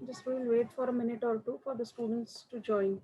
Just we'll wait for a minute or two for the students to join.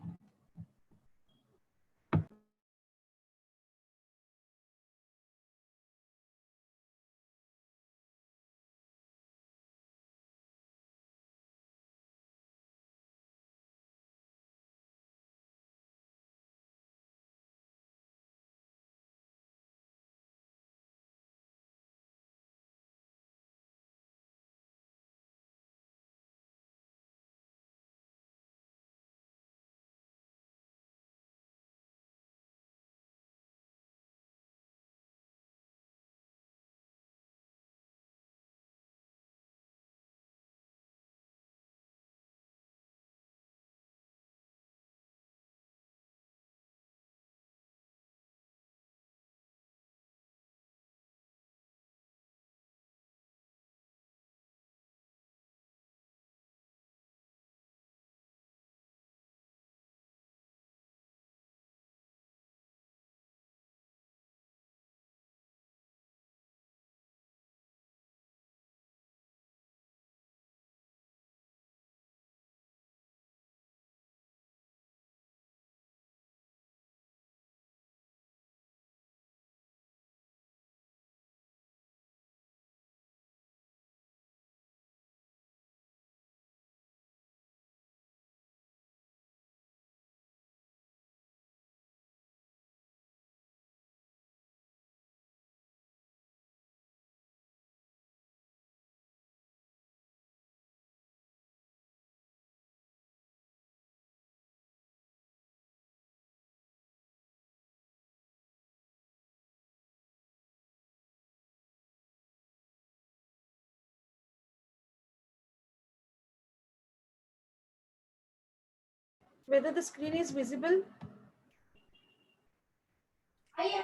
Whether the screen is visible?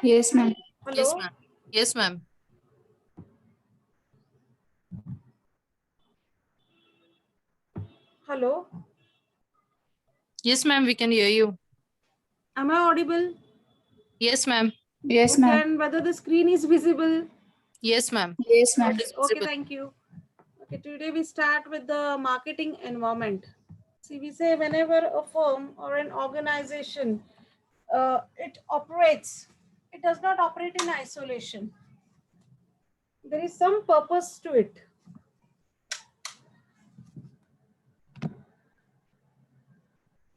Yes, ma'am. Hello? Yes, ma'am. Yes, ma'am. Hello? Yes, ma'am. We can hear you. Am I audible? Yes, ma'am. Yes, Okay, ma'am. and whether the screen is visible? Yes, ma'am. Yes, ma'am. It is Okay, visible. thank you. Okay, today we start with the marketing environment. See, we say whenever a firm or an organization it operates, it does not operate in isolation. There is some purpose to it.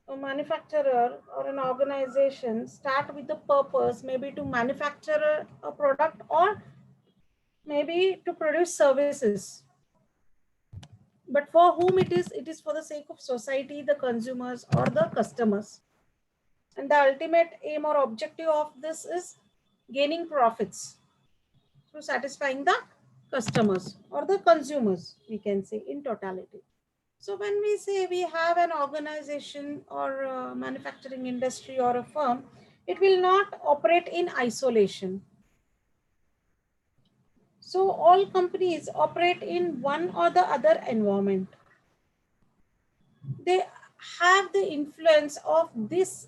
A manufacturer or an organization start with the purpose, maybe to manufacture a product or maybe to produce services. But for whom it is for the sake of society, the consumers or the customers. And the ultimate aim or objective of this is gaining profits through satisfying the customers or the consumers, we can say in totality. So when we say we have an organization or a manufacturing industry or a firm, it will not operate in isolation. So all companies operate in one or the other environment. They have the influence of this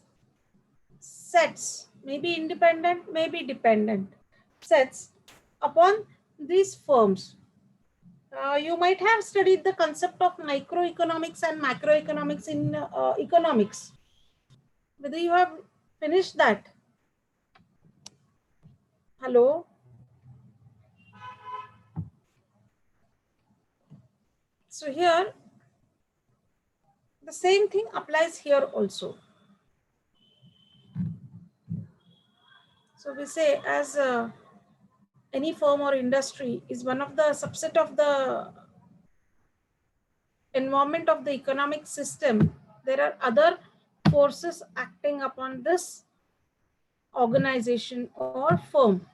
sets, maybe independent, maybe dependent sets upon these firms. You might have studied the concept of microeconomics and macroeconomics in economics. Whether you have finished that? Hello? So here, the same thing applies here also. So we say as any firm or industry is one of the subset of the environment of the economic system, there are other forces acting upon this organization or firm.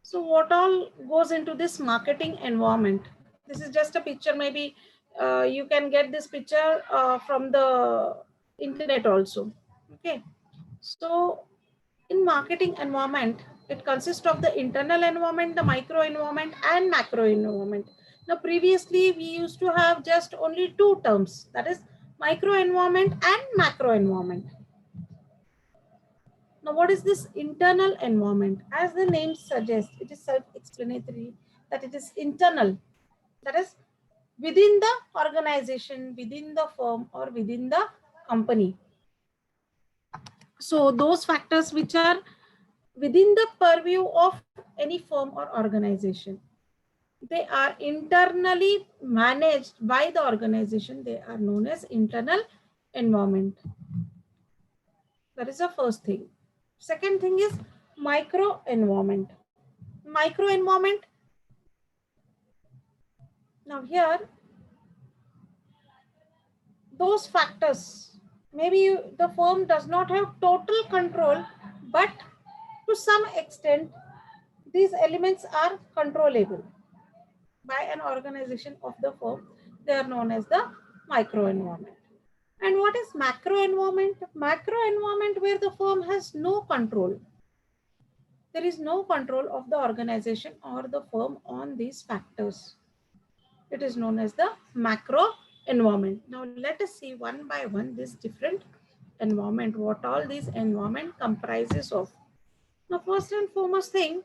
So what all goes into this marketing environment? This is just a picture. Maybe you can get this picture from the internet also. Okay. So in marketing environment, it consists of the internal environment, the micro environment and macro environment. Now previously we used to have just only two terms, that is micro environment and macro environment. Now what is this internal environment? As the name suggests, it is self-explanatory that it is internal. That is within the organization, within the firm, or within the company. So those factors which are within the purview of any firm or organization, they are internally managed by the organization. They are known as internal environment. That is the first thing. Second thing is micro environment. Micro environment. Now here, those factors, maybe the firm does not have total control, but to some extent, these elements are controllable by an organization of the firm. They are known as the micro environment. And what is macro environment? Macro environment where the firm has no control. There is no control of the organization or the firm on these factors. It is known as the macro environment. Now let us see one by one this different environment, what all these environment comprises of. Now first and foremost thing,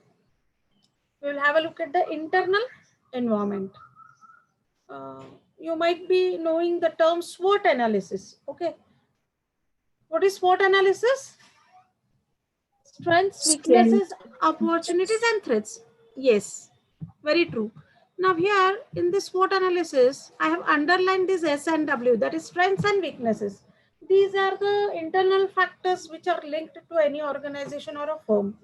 we will have a look at the internal environment. You might be knowing the term SWOT analysis. Okay. What is SWOT analysis? Strengths, weaknesses, opportunities, and threats. Yes, very true. Now here in this SWOT analysis, I have underlined this S and W, that is strengths and weaknesses. These are the internal factors which are linked to any organization or a firm.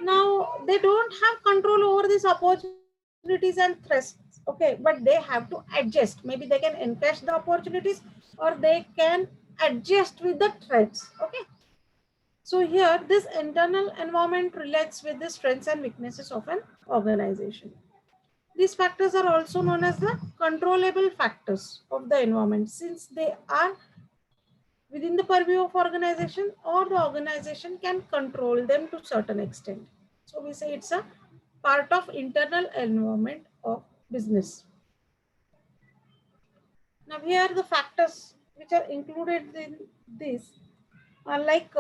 Now they don't have control over these opportunities and threats, okay, but they have to adjust. Maybe they can encash the opportunities or they can adjust with the threats. Okay, so here this internal environment relates with the strengths and weaknesses of an organization. These factors are also known as the controllable factors of the environment, since they are within the purview of organization or the organization can control them to certain extent. So we say it's a part of internal environment of business. Now here the factors which are included in this are like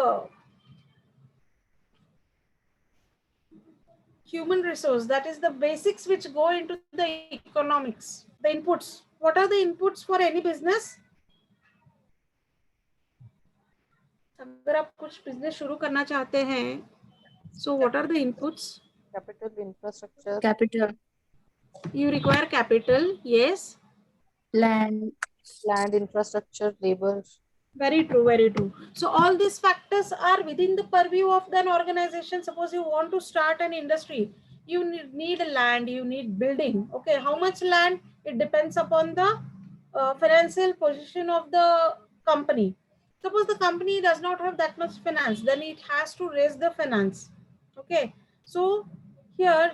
human resource, that is the basics which go into the economics, the inputs. What are the inputs for any business? अगर आप कुछ business शुरू करना चाहते हैं, so what are the inputs? Capital, infrastructure, Capital, You require capital, yes. land, land, infrastructure, labor. Very true, very true. So all these factors are within the purview of an organization. Suppose you want to start an industry, you need land, you need building. Okay, how much land? It depends upon the financial position of the company. Suppose the company does not have that much finance, then it has to raise the finance. Okay, so here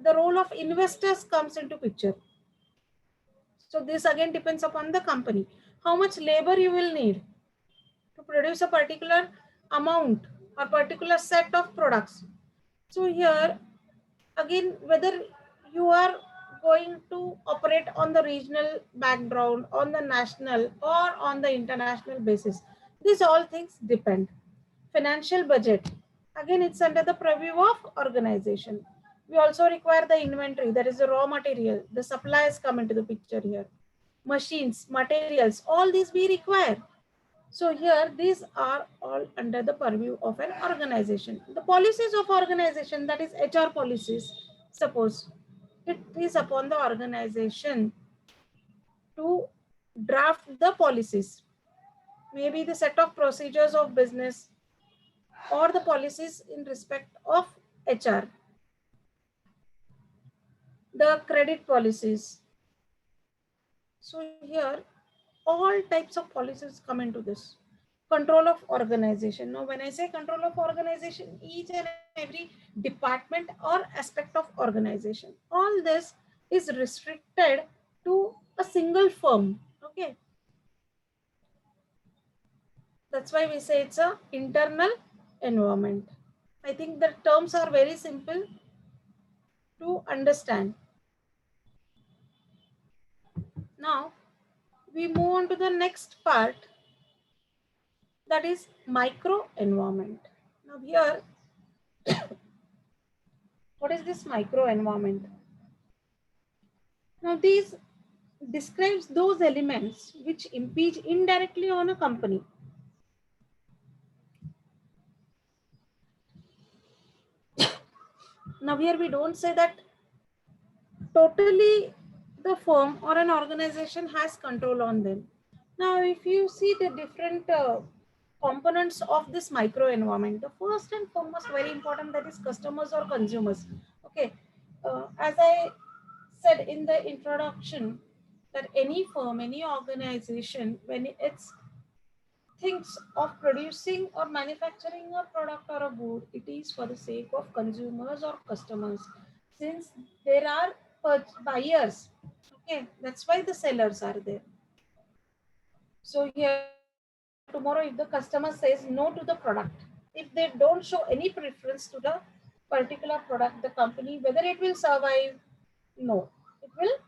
the role of investors comes into picture. So this again depends upon the company. How much labor you will need to produce a particular amount or particular set of products. So here again, whether you are going to operate on the regional background, on the national or on the international basis, these all things depend. Financial budget, again it's under the purview of organization. We also require the inventory, that is the raw material, the supplies come into the picture here, machines, materials, all these we require. So here, these are all under the purview of an organization. The policies of organization, that is HR policies, suppose it is upon the organization to draft the policies, maybe the set of procedures of business or the policies in respect of HR, the credit policies. So here, all types of policies come into this. Control of organization. Now, when I say control of organization, each and every department or aspect of organization, all this is restricted to a single firm. Okay. That's why we say it's a internal environment. I think the terms are very simple to understand. Now, we move on to the next part, that is micro environment. Now here, what is this micro environment? Now these describes those elements which impinge indirectly on a company. Now here we don't say that totally the firm or an organization has control on them. Now if you see the different components of this micro environment, the first and foremost very important, that is customers or consumers. Okay, as I said in the introduction, that any firm, any organization, when it's thinks of producing or manufacturing a product or a good, it is for the sake of consumers or customers. Since there are buyers, okay, that's why the sellers are there. So here tomorrow, if the customer says no to the product, if they don't show any preference to the particular product, the company, whether it will survive, no, it will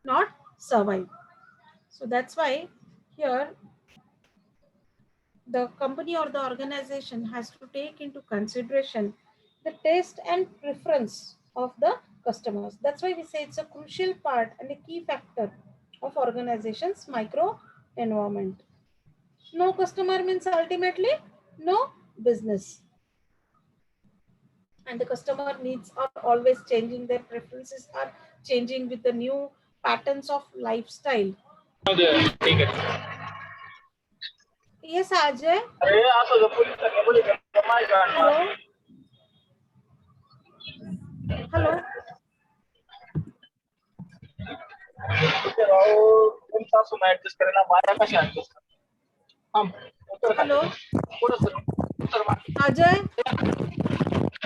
not survive. So that's why here the company or the organization has to take into consideration the taste and preference of the customers. That's why we say it's a crucial part and a key factor of organization's micro environment. No customer means ultimately no business. And the customer needs are always changing, their preferences are changing with the new patterns of lifestyle. Yes, Ajay. Hello. Hello. Hello. Ajay.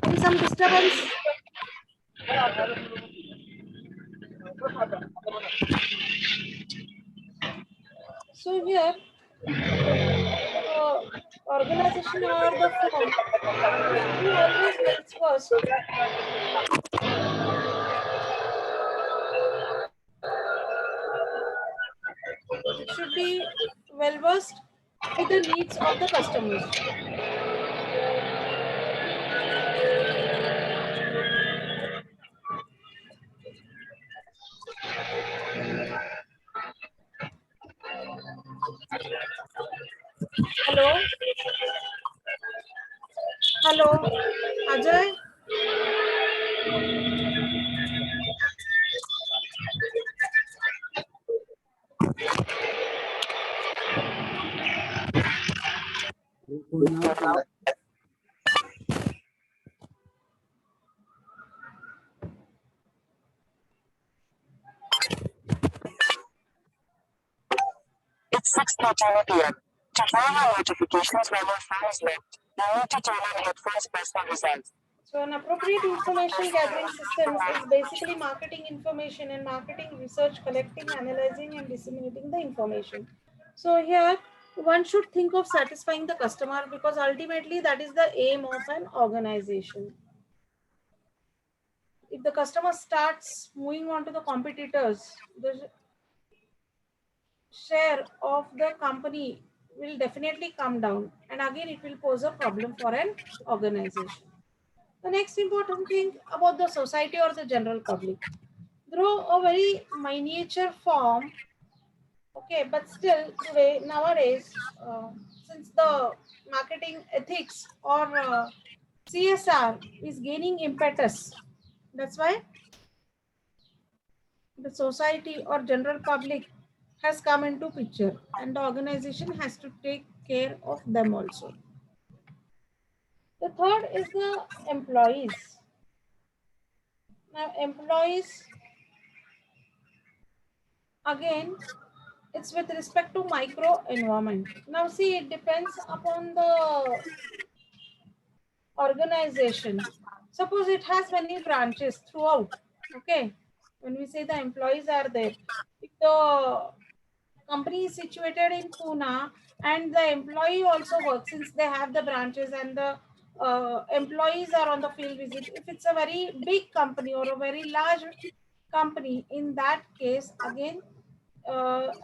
Any some disturbance? So here, organization or the firm should be always well versed. Should be well versed with the needs of the customers. Hello. Hello. Ajay. It's 6:13 p.m. To hear your notifications when your phone is locked, you need to turn on headphones press the results. So an appropriate information gathering systems is basically marketing information and marketing research, collecting, analyzing and disseminating the information. So here one should think of satisfying the customer, because ultimately that is the aim of an organization. If the customer starts moving on to the competitors, the share of the company will definitely come down, and again it will pose a problem for an organization. The next important thing about the society or the general public, through a very miniature form, okay, but still today nowadays, since the marketing ethics or CSR is gaining impetus, that's why the society or general public has come into picture, and the organization has to take care of them also. The third is the employees. Now employees, again, it's with respect to micro environment. Now see, it depends upon the organization. Suppose it has many branches throughout, okay, when we say the employees are there, if the company is situated in Pune and the employee also works, since they have the branches and the employees are on the field visit, if it's a very big company or a very large company, in that case again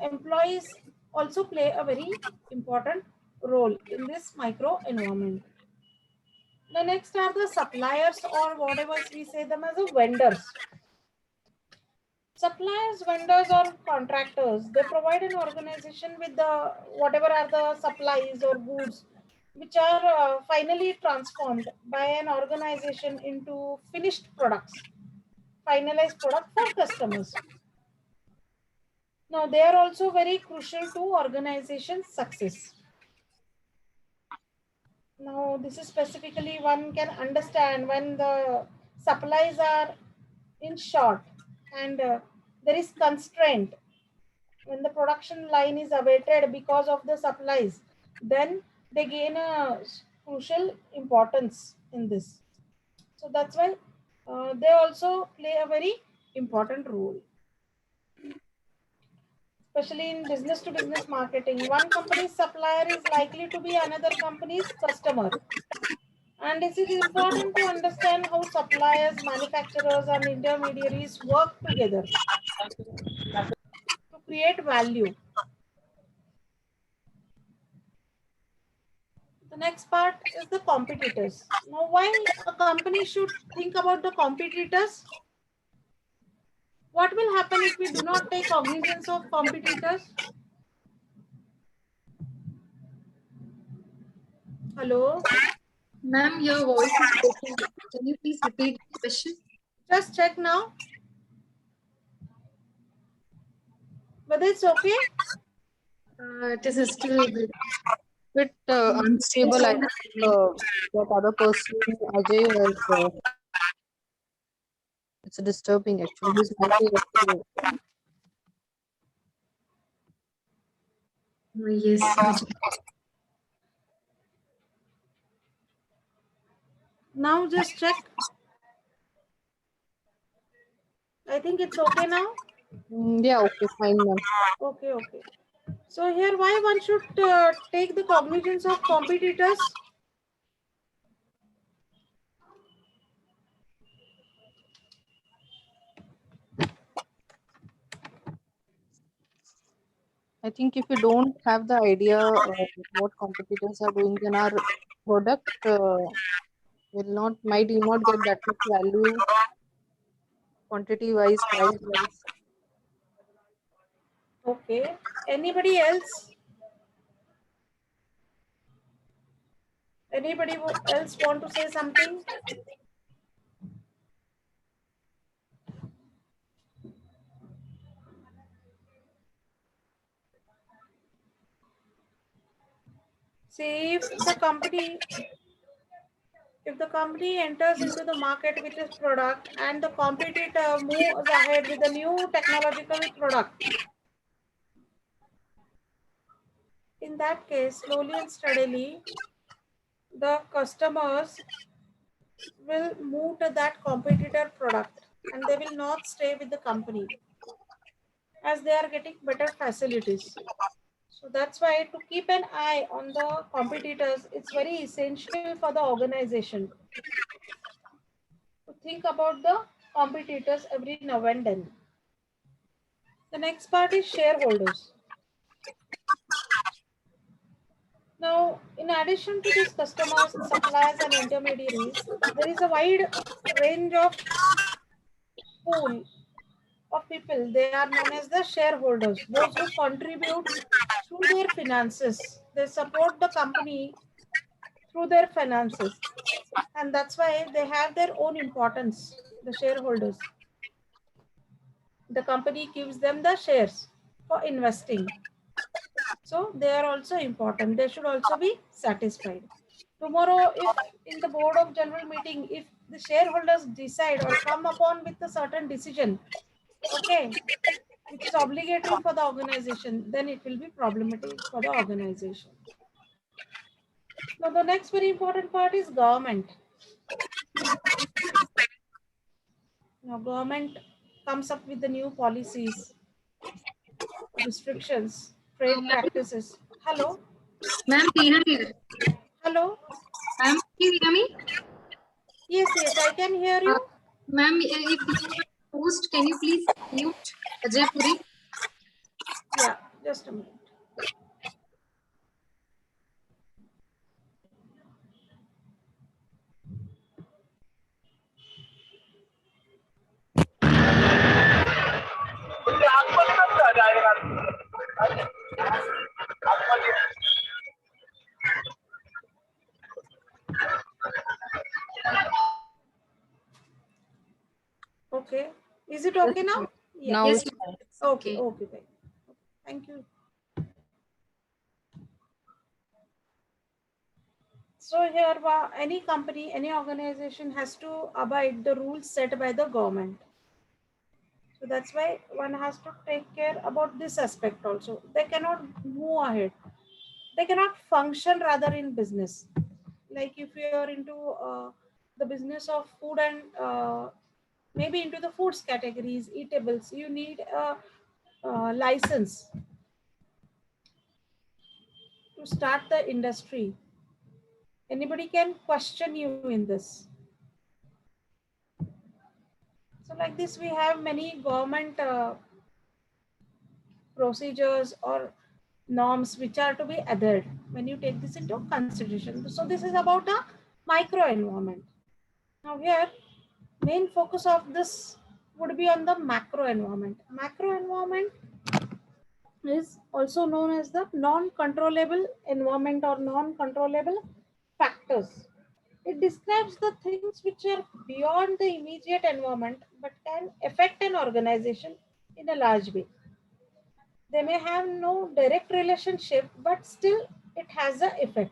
employees also play a very important role in this micro environment. The next are the suppliers, or whatever we say them as a vendors. Suppliers, vendors, or contractors, they provide an organization with the whatever are the supplies or goods which are finally transformed by an organization into finished products, finalized product for customers. Now, they are also very crucial to organization success. Now, this is specifically one can understand when the supplies are in short and there is constraint. When the production line is awaited because of the supplies, then they gain a crucial importance in this. So that's why they also play a very important role, especially in business to business marketing. One company's supplier is likely to be another company's customer. And it is important to understand how suppliers, manufacturers, and intermediaries work together to create value. The next part is the competitors. Now, why a company should think about the competitors? What will happen if we do not take cognizance of competitors? Hello? Ma'am, your voice is breaking. Can you please repeat the question? Just check now. Whether it's okay? It is still Bit unstable. I think that other person, Ajay, has. It's disturbing actually. His mic is also. yes. Now just check. I think it's okay now. Yeah, okay, fine, ma'am. Okay. So here, why one should take the cognizance of competitors? I think if you don't have the idea of what competitors are doing, then our product might not get that much value, quantity wise, price wise. Okay. Anybody else? Anybody else want to say something? See, if the company enters into the market with its product and the competitor moves ahead with a new technological product, in that case, slowly and steadily, the customers will move to that competitor product and they will not stay with the company as they are getting better facilities. So that's why to keep an eye on the competitors, it's very essential for the organization to think about the competitors every now and then. The next part is shareholders. Now, in addition to these customers, suppliers, and intermediaries, there is a wide range of pool of people. They are known as the shareholders, those who contribute through their finances. They support the company through their finances. And that's why they have their own importance, the shareholders. The company gives them the shares for investing. So they are also important. They should also be satisfied. Tomorrow, if in the board of general meeting, if the shareholders decide or come upon with a certain decision, okay, which is obligatory for the organization, then it will be problematic for the organization. Now, the next very important part is government. Now, government comes up with the new policies, restrictions, trade practices. Hello? Ma'am, can you hear me? Hello? Ma'am, can you hear me? Yes, I can hear you. Ma'am, if you are host, can you please mute Ajay Puri? Yeah, just a minute. it okay now? Yeah. Now Yes, it's ma'am. fine. It's Okay, okay, okay. Thank you. So here, any company, any organization has to abide the rules set by the government. So that's why one has to take care about this aspect also. They cannot move ahead. They cannot function rather in business. Like if you are into the business of food and maybe into the foods categories, eatables, you need a license to start the industry. Anybody can question you in this. So like this, we have many government procedures or norms which are to be adhered when you take this into consideration. So this is about a micro environment. Now here, main focus of this would be on the macro environment. Macro environment is also known as the non-controllable environment or non-controllable factors. It describes the things which are beyond the immediate environment but can affect an organization in a large way. They may have no direct relationship, but still it has an effect.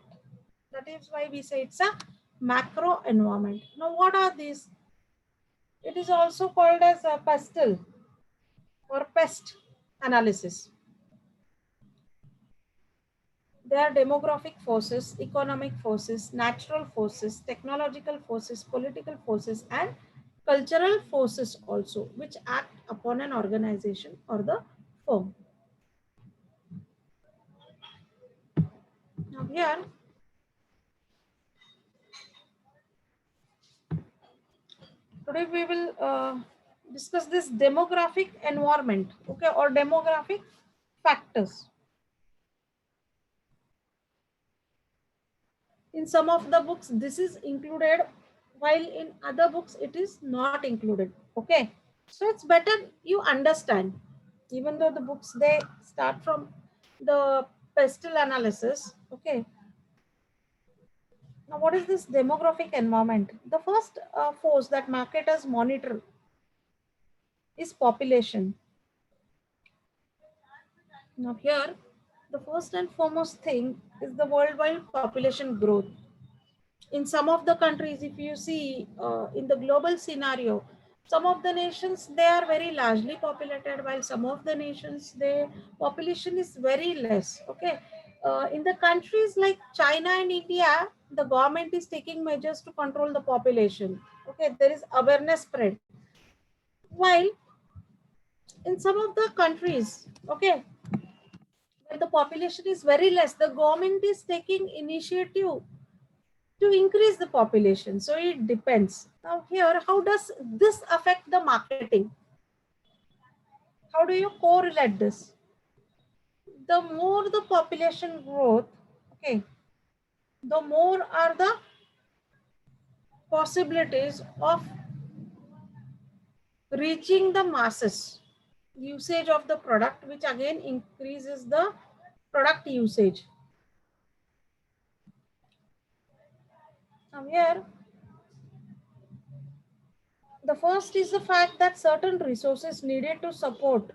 That is why we say it's a macro environment. Now, what are these? It is also called as a pestle or pest analysis. They are demographic forces, economic forces, natural forces, technological forces, political forces, and cultural forces also, which act upon an organization or the firm. Now here, today we will discuss this demographic environment, okay, or demographic factors. In some of the books, this is included, while in other books, it is not included, okay. So it's better you understand, even though the books, they start from the pestle analysis, okay. Now, what is this demographic environment? The first force that marketers monitor is population. Now here, the first and foremost thing is the worldwide population growth. In some of the countries, if you see in the global scenario, some of the nations, they are very largely populated, while some of the nations, their population is very less. Okay, in the countries like China and India, the government is taking measures to control the population. Okay, there is awareness spread. While in some of the countries, okay, where the population is very less, the government is taking initiative to increase the population. So it depends. Now here, how does this affect the marketing? How do you correlate this? The more the population growth, okay, the more are the possibilities of reaching the masses. Usage of the product, which again increases the product usage. Now here, the first is the fact that certain resources needed to support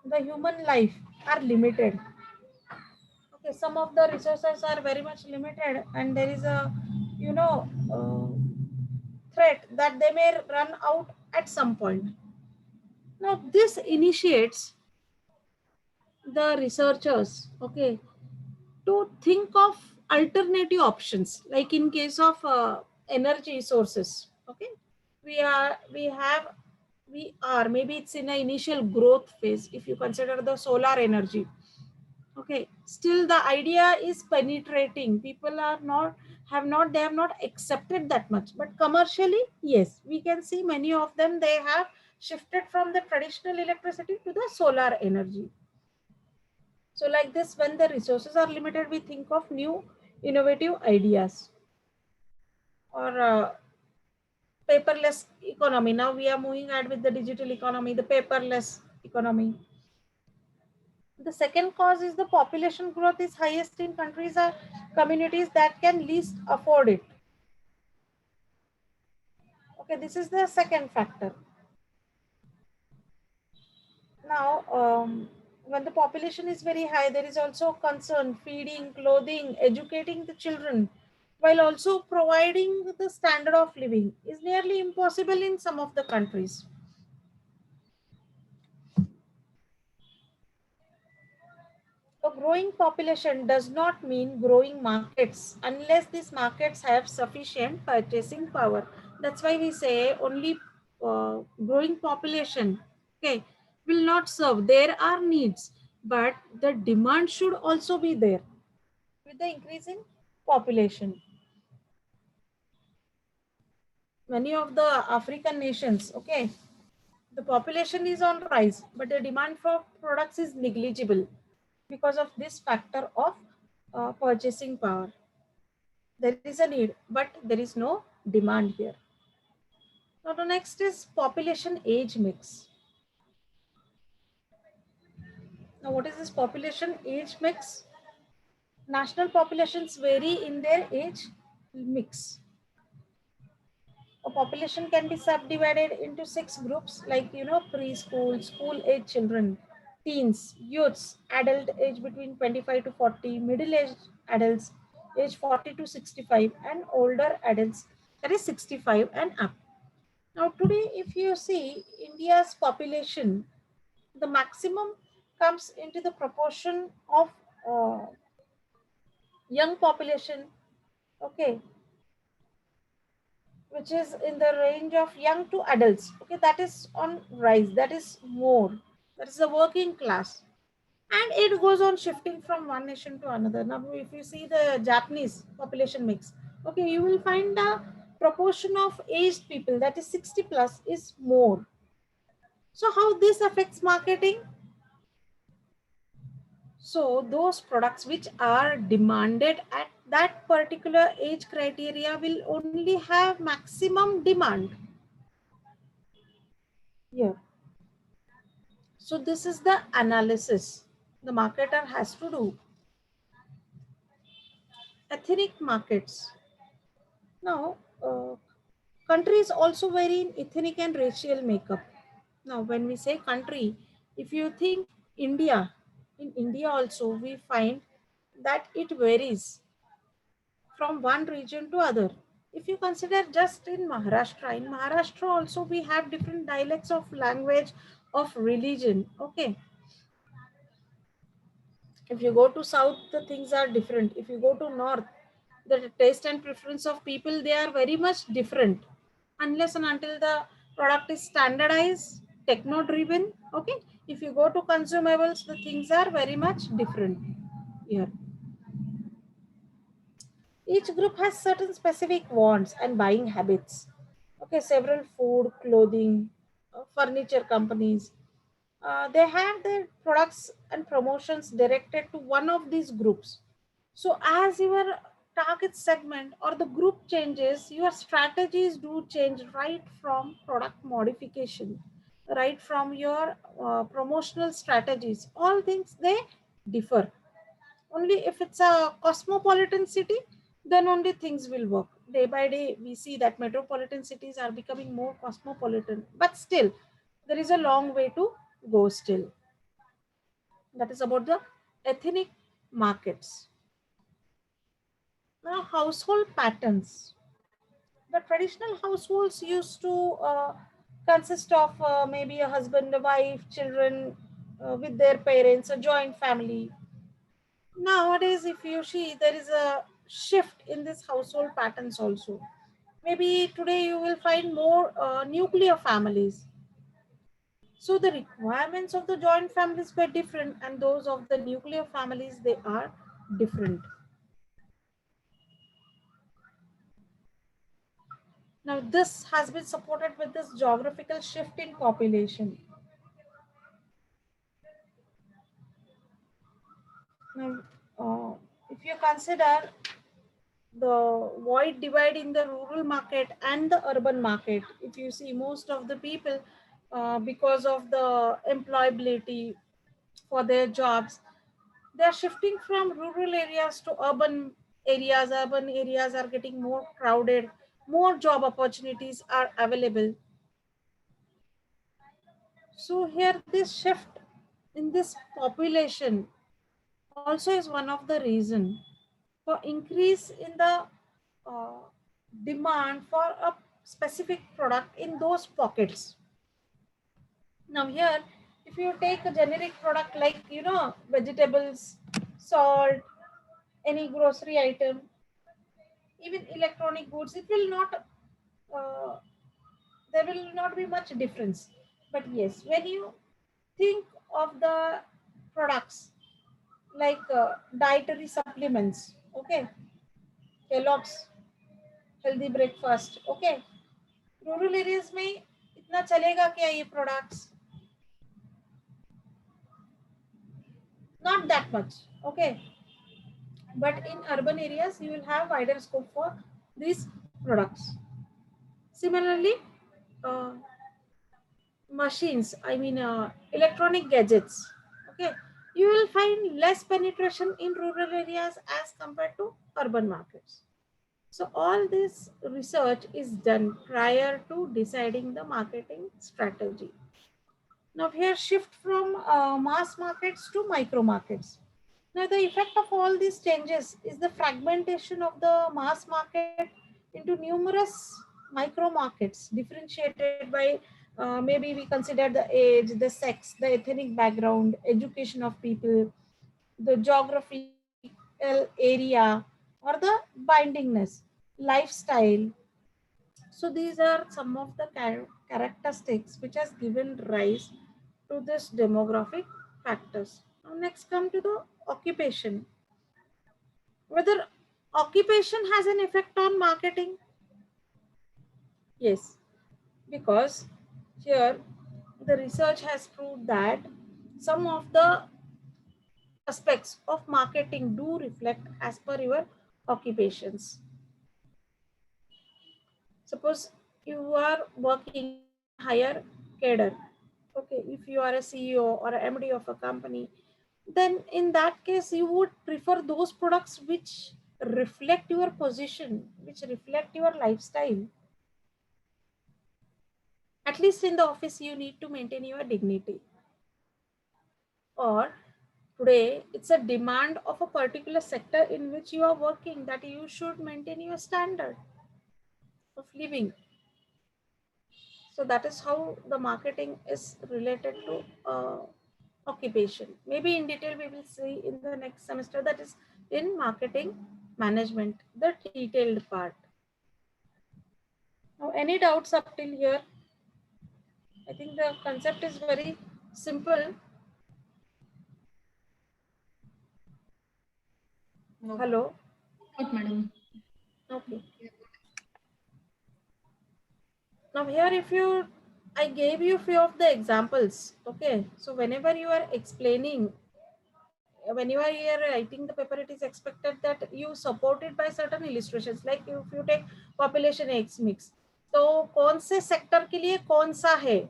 the human life are limited. Okay, some of the resources are very much limited, and there is a, you know, threat that they may run out at some point. Now, this initiates the researchers, okay, to think of alternative options, like in case of energy sources. Okay, we are maybe it's in an initial growth phase. If you consider the solar energy, okay, still the idea is penetrating. People are not they have not accepted that much, but commercially, yes, we can see many of them, they have shifted from the traditional electricity to the solar energy. So like this, when the resources are limited, we think of new innovative ideas. Or paperless economy. Now we are moving ahead with the digital economy, the paperless economy. The second cause is the population growth is highest in countries or communities that can least afford it. Okay, this is the second factor. Now, when the population is very high, there is also concern feeding, clothing, educating the children, while also providing the standard of living is nearly impossible in some of the countries. A growing population does not mean growing markets unless these markets have sufficient purchasing power. That's why we say only growing population, okay, will not serve. There are needs, but the demand should also be there with the increase in population. Many of the African nations, okay, the population is on rise, but the demand for products is negligible because of this factor of purchasing power. There is a need, but there is no demand here. Now the next is population age mix. Now what is this population age mix? National populations vary in their age mix. A population can be subdivided into 6 groups like, preschool, school age children, teens, youths, adult age between 25 to 40, middle-aged adults age 40 to 65, and older adults that is 65 and up. Now today, if you see India's population, the maximum comes into the proportion of uh, young population, okay, which is in the range of young to adults. Okay, that is on rise. That is more. That is the working class. And it goes on shifting from one nation to another. Now, if you see the Japanese population mix, okay, you will find the proportion of aged people, that is 60 plus, is more. So how this affects marketing? So those products which are demanded at that particular age criteria will only have maximum demand here. So this is the analysis the marketer has to do. Ethnic markets. Now, countries also vary in ethnic and racial makeup. Now, when we say country, if you think India, in India also we find that it varies from one region to other. If you consider just in Maharashtra also we have different dialects of language, of religion. Okay. If you go to south, the things are different. If you go to north, the taste and preference of people, they are very much different. Unless and until the product is standardized, techno driven. Okay. If you go to consumables, the things are very much different here. Each group has certain specific wants and buying habits. Okay, several food, clothing, furniture companies, they have their products and promotions directed to one of these groups. So as your target segment or the group changes, your strategies do change right from product modification, right from your promotional strategies. All things they differ. Only if it's a cosmopolitan city, then only things will work. Day by day, we see that metropolitan cities are becoming more cosmopolitan, but still, there is a long way to go still. That is about the ethnic markets. Now, household patterns. The traditional households used to consist of maybe a husband, a wife, children with their parents, a joint family. Nowadays, if you see, there is a shift in this household patterns also. Maybe today you will find more nuclear families. So the requirements of the joint families were different, and those of the nuclear families, they are different. Now this has been supported with this geographical shift in population. Now, if you consider the wide divide in the rural market and the urban market, if you see most of the people, because of the employability for their jobs, they are shifting from rural areas to urban areas. Urban areas are getting more crowded, more job opportunities are available. So here this shift in this population also is one of the reason for increase in the uh, demand for a specific product in those pockets. Now here, if you take a generic product like, you know, vegetables, salt, any grocery item, even electronic goods, it will not, uh, there will not be much difference. But yes, when you think of the products like dietary supplements, okay, Kellogg's healthy breakfast, okay, rural areas में इतना चलेगा क्या ये products? Not that much, okay. But in urban areas, you will have wider scope for these products. Similarly, uh, machines, I mean electronic gadgets, okay, you will find less penetration in rural areas as compared to urban markets. So all this research is done prior to deciding the marketing strategy. Now here shift from mass markets to micro markets. Now the effect of all these changes is the fragmentation of the mass market into numerous micro markets differentiated by maybe we consider the age, the sex, the ethnic background, education of people, the geographical area, or the bindingness, lifestyle. So these are some of the characteristics which has given rise to this demographic factors. Now next come to the occupation. Whether occupation has an effect on marketing? Yes, because here the research has proved that some of the aspects of marketing do reflect as per your occupations. Suppose you are working in a higher cadre, okay, if you are a CEO or a MD of a company, then in that case you would prefer those products which reflect your position, which reflect your lifestyle. At least in the office you need to maintain your dignity, or today it's a demand of a particular sector in which you are working that you should maintain your standard of living. So that is how the marketing is related to occupation. Maybe in detail we will see in the next semester, that is in marketing management, the detailed part. Now any doubts up till here? I think the concept is very simple. No. Hello? Not, madam. Okay. Now here if you, I gave you few of the examples, okay. So whenever you are explaining, when you are here writing the paper, it is expected that you support it by certain illustrations. Like if you take population X mix, तो कौन से sector के लिए कौन सा है,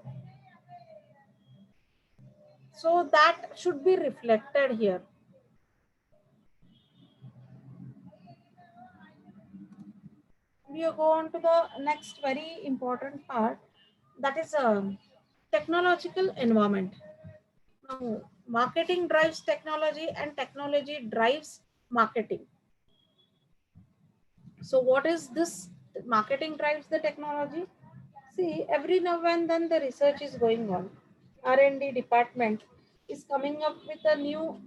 so that should be reflected here. We go on to the next very important part, that is technological environment. Now, marketing drives technology and technology drives marketing. So what is this? Marketing drives the technology. See, every now and then the research is going on. R&D department is coming up with a new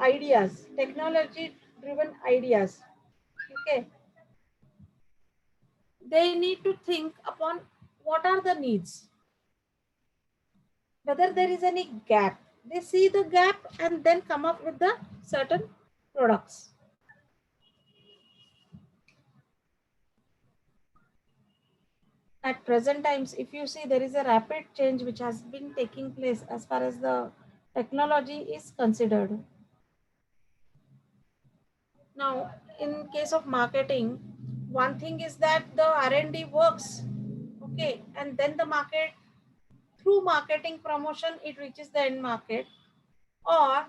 ideas, technology driven ideas. Okay. They need to think upon what are the needs, whether there is any gap. They see the gap and then come up with the certain products. At present times, if you see, there is a rapid change which has been taking place as far as the technology is considered. Now, in case of marketing, one thing is that the R&D works, okay, and then the market, through marketing promotion, it reaches the end market, or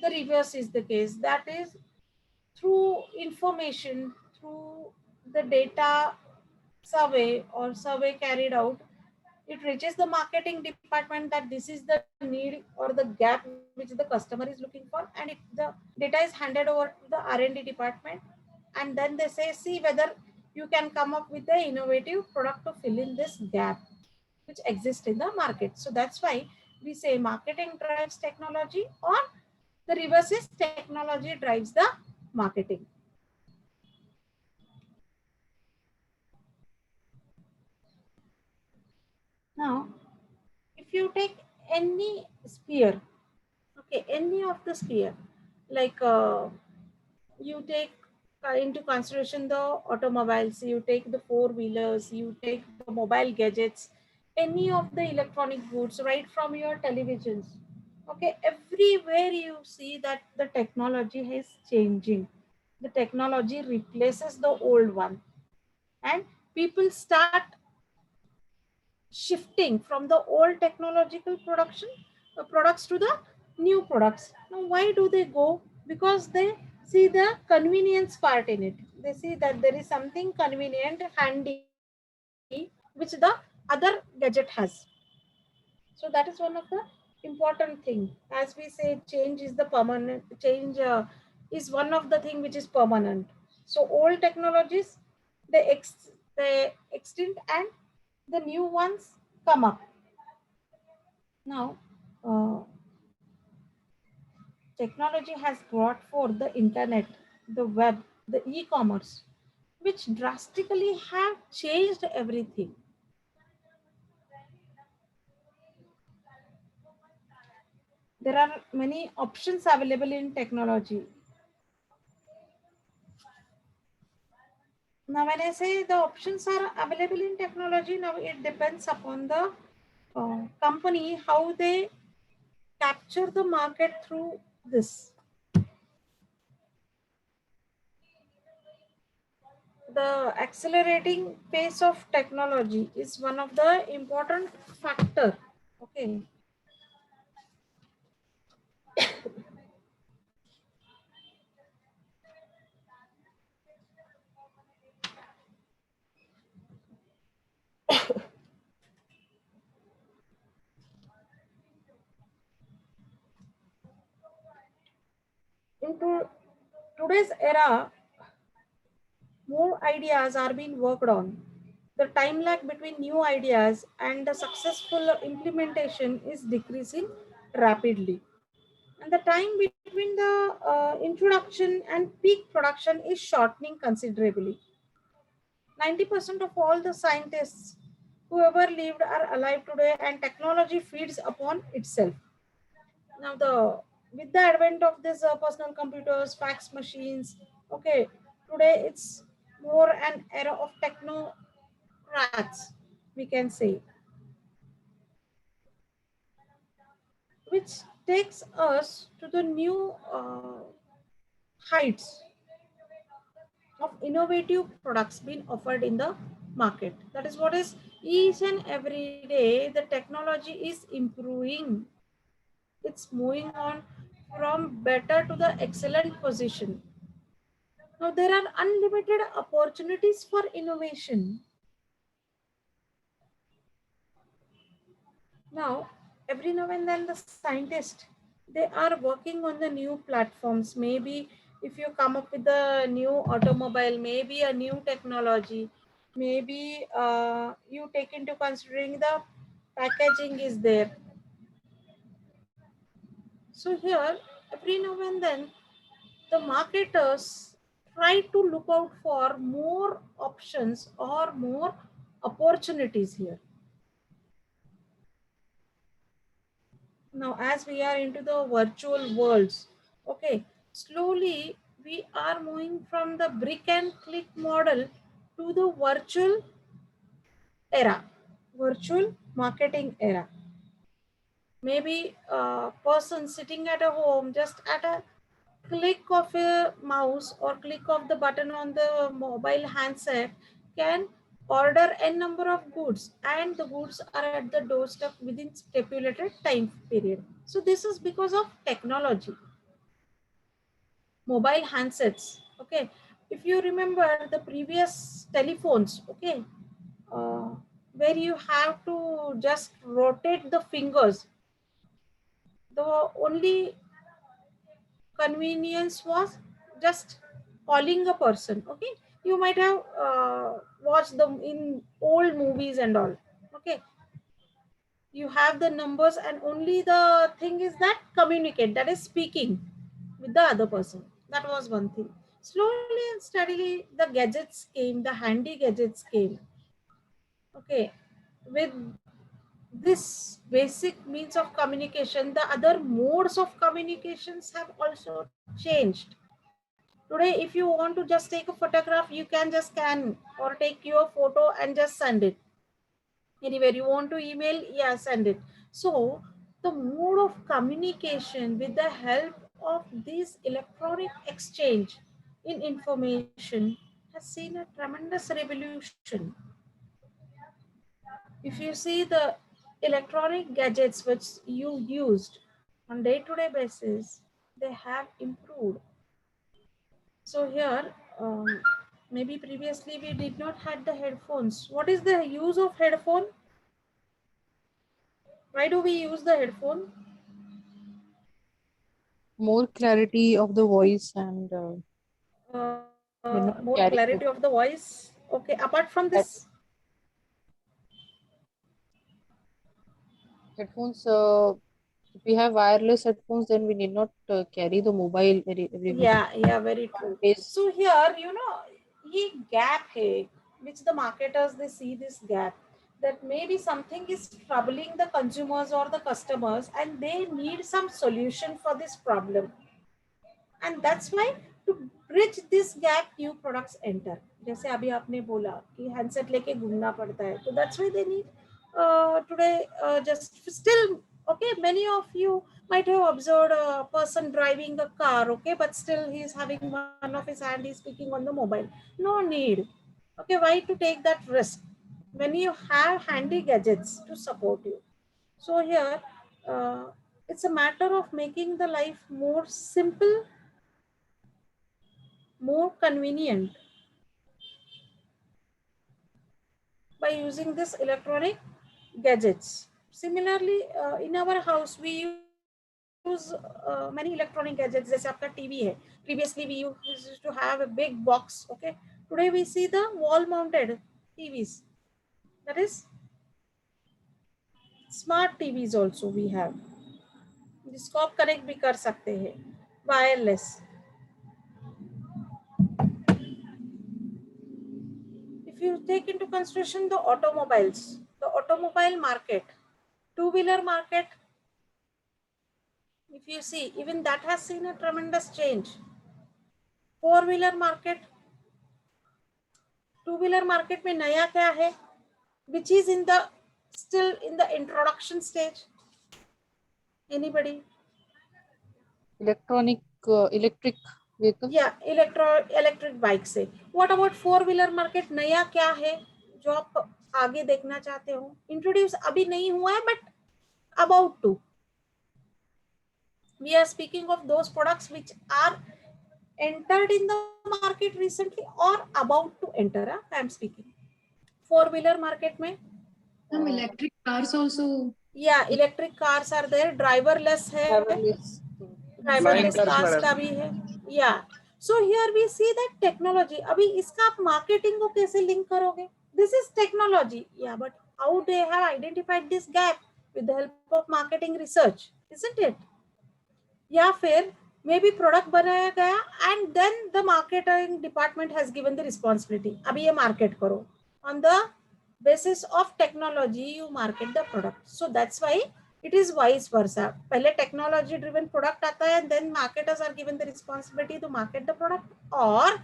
the reverse is the case. That is, through information, through the data survey or survey carried out, It reaches the marketing department that this is the need or the gap which the customer is looking for, and the data is handed over to the R&D department, and then they say, see whether you can come up with the innovative product to fill in this gap which exists in the market. So that's why we say marketing drives technology, or the reverse is technology drives the marketing. Now, if you take any sphere, okay, any of the sphere, like you take into consideration the automobiles, you take the four-wheelers, you take the mobile gadgets, any of the electronic goods, right from your televisions, okay, everywhere you see that the technology is changing. The technology replaces the old one, and people start shifting from the old technological production products to the new products. Now, why do they go? Because they see the convenience part in it. They see that there is something convenient, handy, which the other gadget has. So that is one of the important thing. As we say, change is the permanent. Change is one of the thing which is permanent. So old technologies, they extend, and the new ones come up. Now, uh, technology has brought forth the internet, the web, the e-commerce, which drastically have changed everything. There are many options available in technology. Now, when I say the options are available in technology, now it depends upon the company how they capture the market through this. The accelerating pace of technology is one of the important factor. Okay. Into today's era, more ideas are being worked on. The time lag between new ideas and the successful implementation is decreasing rapidly. And the time between the introduction and peak production is shortening considerably. 90% of all the scientists who ever lived are alive today, and technology feeds upon itself. Now, with the advent of this personal computers, fax machines, okay, today it's more an era of techno rats, we can say, which takes us to the new heights of innovative products being offered in the market. That is what is each and every day the technology is improving. It's moving on from better to the excellent position. Now there are unlimited opportunities for innovation. Now, every now and then the scientists, they are working on the new platforms. Maybe if you come up with a new automobile, maybe a new technology, maybe you take into considering the packaging is there. So here, every now and then, the marketers try to look out for more options or more opportunities here. Now, as we are into the virtual worlds, okay, slowly we are moving from the brick and click model to the virtual era, virtual marketing era. Maybe a person sitting at a home, just at a click of a mouse or click of the button on the mobile handset, can order n number of goods, and the goods are at the doorstep within stipulated time period. So this is because of technology, mobile handsets. Okay, if you remember the previous telephones, okay, uh, where you have to just rotate the fingers. The only convenience was just calling a person. Okay, you might have watched them in old movies and all. Okay, you have the numbers, and only the thing is that communicate, that is speaking with the other person. That was one thing. Slowly and steadily the gadgets came, the handy gadgets came. Okay, with this basic means of communication, the other modes of communications have also changed. Today, if you want to just take a photograph, you can just scan or take your photo and just send it. Anywhere you want to email, yeah, send it. So the mode of communication with the help of this electronic exchange in information has seen a tremendous revolution. If you see the electronic gadgets which you used on day-to-day basis, they have improved. So here, maybe previously we did not had the headphones. What is the use of headphone? Why do we use the headphone? More clarity of the voice and More carry clarity it. of the voice. Okay, apart from That this, headphones, if we have wireless headphones, then we need not carry the mobile everywhere. yeah, very true. Is So here, ये gap है, which the marketers, they see this gap, that maybe something is troubling the consumers or the customers, and they need some solution for this problem. And that's why to bridge this gap, new products enter. जैसे अभी आपने बोला कि handset लेके घूमना पड़ता है, तो that's why they need today just still. Okay, many of you might have observed a person driving a car, okay, but still he is having one of his hand, he's speaking on the mobile. No need. Okay, why to take that risk when you have handy gadgets to support you? So here, it's a matter of making the life more simple, more convenient by using this electronic gadgets. Similarly, in our house, we use many electronic gadgets. जैसे आपका TV है. Previously, we used to have a big box. Okay. Today, we see the wall-mounted TVs. That is smart TVs also we have. जिसको आप connect भी कर सकते हैं. Wireless. If you take into consideration the automobiles, the automobile market, two-wheeler market, if you see, even that has seen a tremendous change. Four-wheeler market, two-wheeler market में नया क्या है? Which is still in the introduction stage. Anybody? electric vehicle. Yeah, electric bike से. What about four-wheeler market? नया क्या है जो आप आगे देखना चाहते हो? Introduce अभी नहीं हुआ है, but about to. We are speaking of those products which are entered in the market recently or about to enter. I am speaking. Four-wheeler market में. Some electric cars also. Yeah, electric cars are there. Driverless है. Driverless. Driverless cars का भी है. Yeah. So here we see that technology. अभी इसका आप marketing को कैसे link करोगे? This is technology. Yeah, but how they have identified this gap with the help of marketing research, isn't it? या फिर मे बी प्रोडक्ट बनाया गया and then the marketing department has given the responsibility, अभी ये market करो. On the basis of technology you market the product. So that's why it is vice versa. पहले technology driven product आता है, then marketers are given the responsibility to market the product, और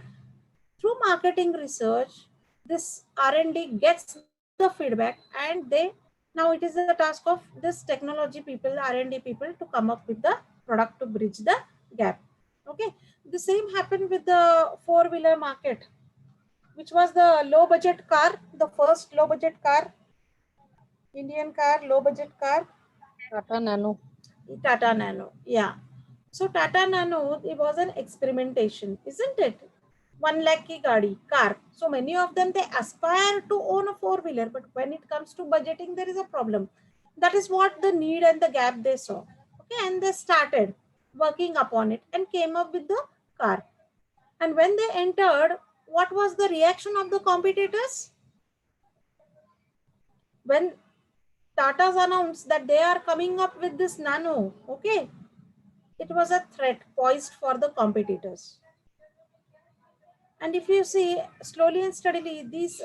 through marketing research this R&D gets the feedback, and they now it is the task of this technology people, R&D people, to come up with the product to bridge the gap. Okay, the same happened with the four-wheeler market, which was the low budget car, the first low budget car, Indian car, low budget car, Tata Nano. Tata Nano. Yeah, so Tata Nano, it was an experimentation, isn't it? 1 lakh ki gaadi, car. So many of them, they aspire to own a four-wheeler, but when it comes to budgeting, there is a problem. That is what the need and the gap they saw. Okay, and they started working upon it and came up with the car. And when they entered, what was the reaction of the competitors? When Tata's announced that they are coming up with this Nano, okay, it was a threat poised for the competitors. And if you see slowly and steadily, these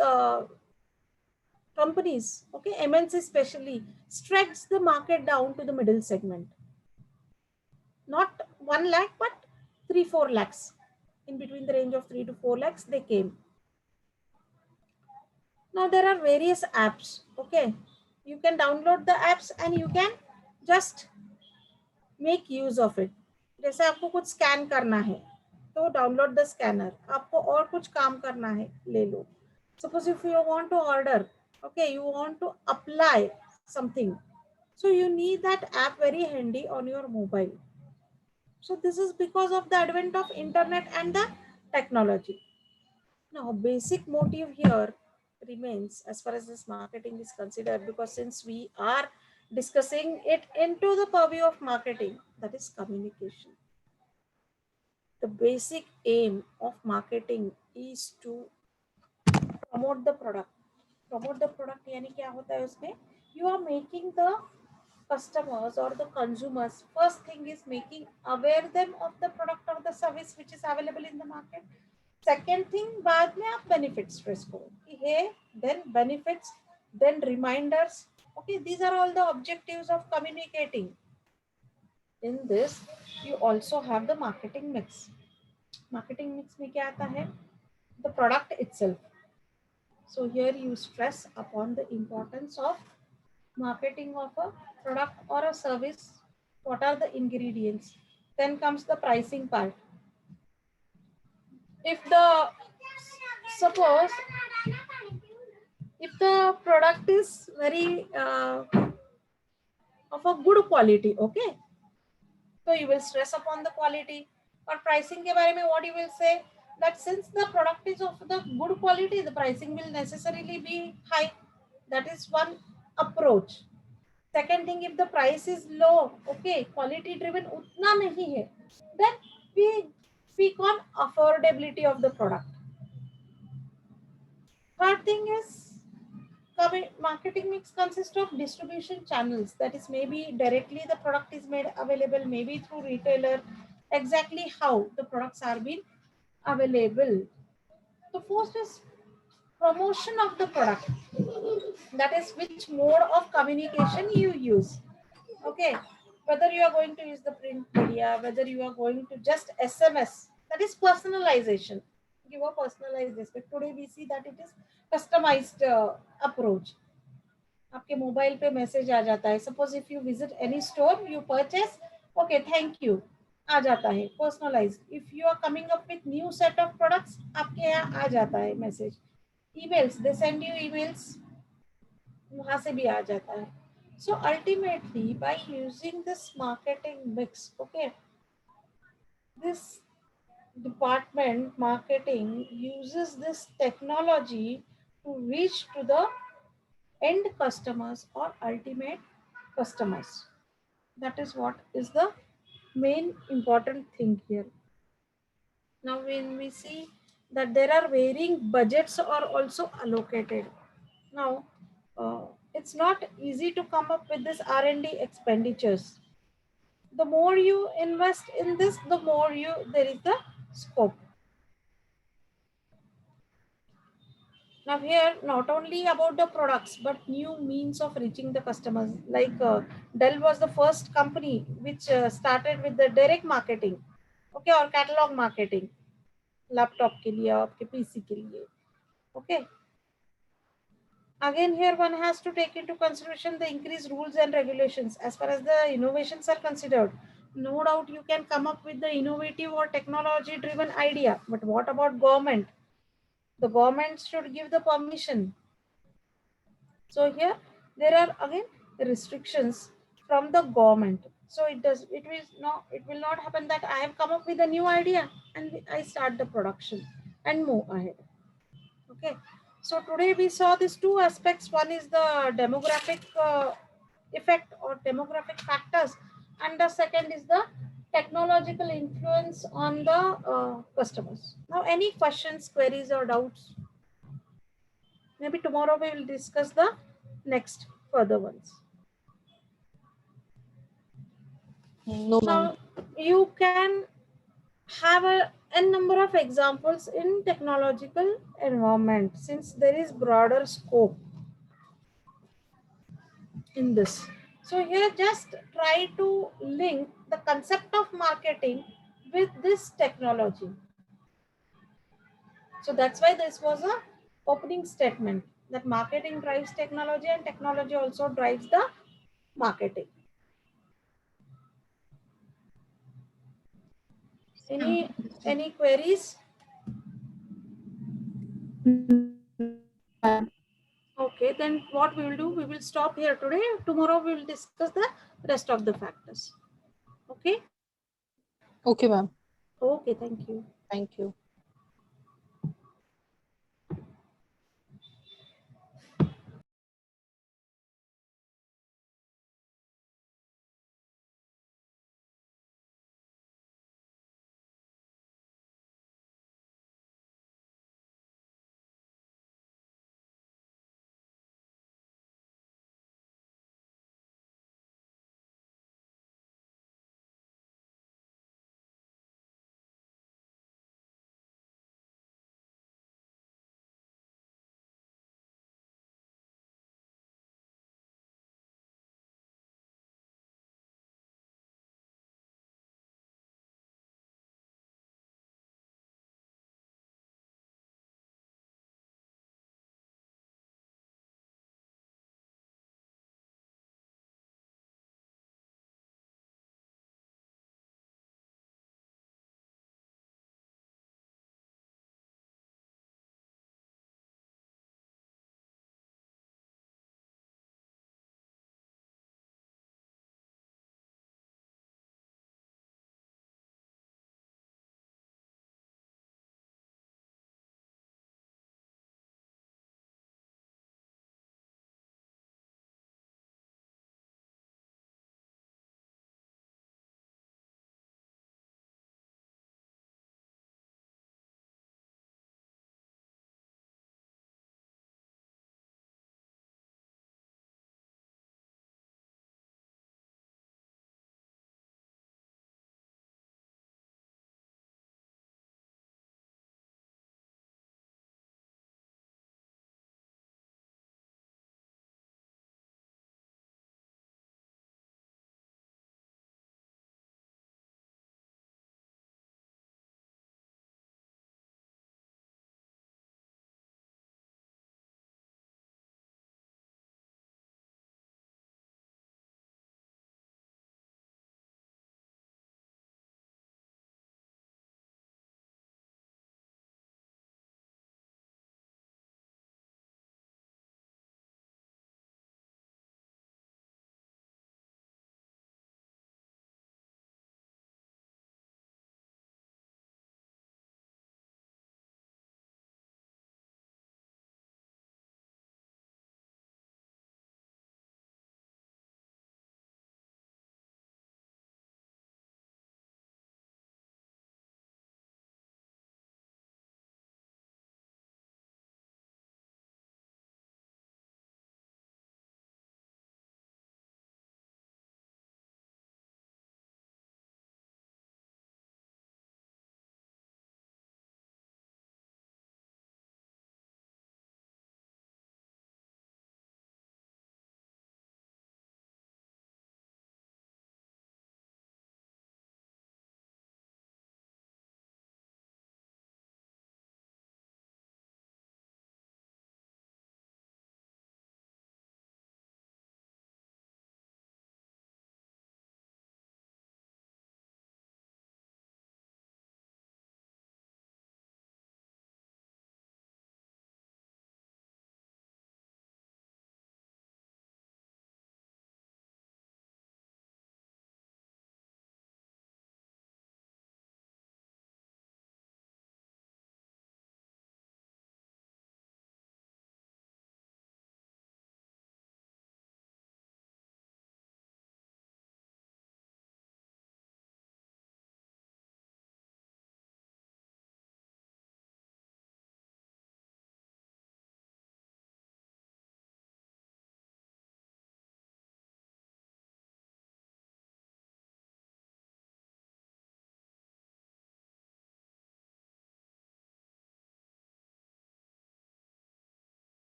companies, okay, MNC especially, stretched the market down to the middle segment. Not 1 lakh, but 3-4 lakhs. In between the range of 3 to 4 lakhs, they came. Now there are various apps, okay. You can download the apps and you can just make use of it. जैसे आपको कुछ scan करना है तो download the scanner, आपको और कुछ काम करना है ले लो. Suppose if you want to order, okay, you want to apply something, so you need that app very handy on your mobile. So this is because of the advent of internet and the technology. Now basic motive here remains as far as this marketing is considered, because since we are discussing it into the purview of marketing, that is communication. The basic aim of marketing is to promote the product. Promote the product यानी क्या होता है उसमें? You are making the customers or the consumers, first thing is making aware them of the product or the service which is available in the market. Second thing, बाद में आप benefits stress करो कि है, then benefits, then reminders. Okay, these are all the objectives of communicating. In this, you also have the marketing mix. Marketing mix में क्या आता है? The product itself. So here you stress upon the importance of marketing of a product or a service. What are the ingredients? Then comes the pricing part. If the, suppose if the product is very of a good quality, okay, so you will stress upon the quality. Or pricing के बारे में, what you will say, that since the product is of the good quality, the pricing will necessarily be high. That is one approach. Second thing, if the price is low, okay, quality driven utna nahi hai, then we speak on affordability of the product. Third thing is, marketing mix consists of distribution channels. That is, maybe directly the product is made available, maybe through retailer, exactly how the products are being available. The first is promotion of the product. That is, which mode of communication you use. Okay, whether you are going to use the print media, whether you are going to just SMS, that is personalization. Give a personalized aspect. Today we see that it is customized approach. आपके mobile पे message आ जाता है. Suppose if you visit any store, you purchase, okay, thank you, आ जाता है personalized. If you are coming up with new set of products, आपके यहाँ आ जाता है message. Emails, they send you emails, वहां से भी आ जाता है. So ultimately, by using this marketing mix, okay, this department marketing uses this technology to reach to the end customers or ultimate customers. That is what is the main important thing here. Now, when we see that there are varying budgets are also allocated. Now, it's not easy to come up with this R&D expenditures. The more you invest in this, the more there is the scope. Now here, not only about the products, but new means of reaching the customers. Like Dell was the first company which started with the direct marketing, okay, or catalog marketing, laptop के लिए, आपके PC के लिए, okay. Again, here one has to take into consideration the increased rules and regulations as far as the innovations are considered. No doubt you can come up with the innovative or technology driven idea, but what about government? The government should give the permission. So here there are again restrictions from the government. So it will not happen that I have come up with a new idea and I start the production. and move ahead. Okay. So today we saw these two aspects. One is the demographic effect or demographic factors, and the second is the technological influence on the customers. Now, any questions, queries, or doubts? Maybe tomorrow we will discuss the next further ones. No, ma'am. Now, you can have a number of examples in technological environment since there is broader scope in this. So here just try to link the concept of marketing with this technology. So that's why this was a opening statement that marketing drives technology and technology also drives the marketing. Any queries? Okay, then what we will do, we will stop here today. Tomorrow we will discuss the rest of the factors. Okay. Okay, ma'am. Okay, thank you. Thank you.